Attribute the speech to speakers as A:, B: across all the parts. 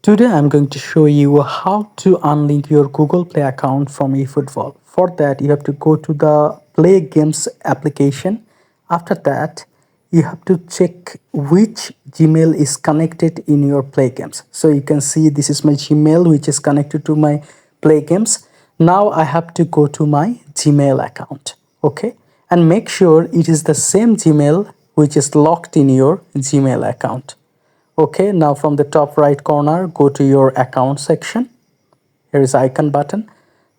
A: Today I'm going to show you how to unlink your Google Play account from eFootball. For that, you have to go to the Play Games application. After that, you have to check which Gmail is connected in your Play Games. So you can see this is my Gmail which is connected to my Play Games. Now I have to go to my Gmail account, okay? And make sure it is the same Gmail which is locked in your Gmail account. Okay, now from the top right corner, go to your account section. Here is icon button.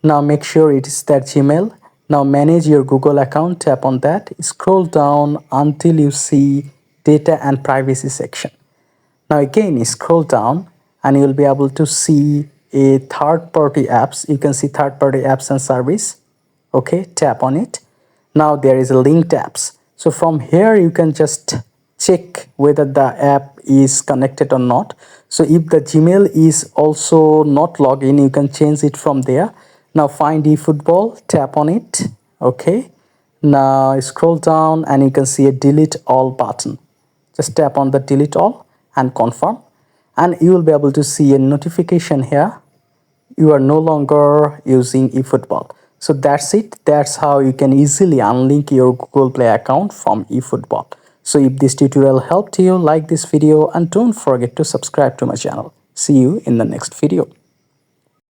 A: Now make sure it is that Gmail. Now manage your Google account, tap on that. Scroll down until you see data and privacy section. Now again, scroll down and you will be able to see a third-party apps. You can see third-party apps and service. Okay, tap on it. Now there is a linked apps. So from here you can just check whether the app is connected or not. So if the Gmail is also not logged in, you can change it from there. Now find eFootball, tap on it. Okay, now scroll down and you can see a delete all button. Just tap on the delete all and confirm, and you will be able to see a notification here. You are no longer using eFootball. So that's it. That's how you can easily unlink your Google Play account from eFootball. So if this tutorial helped you, like this video and don't forget to subscribe to my channel. See you in the next video.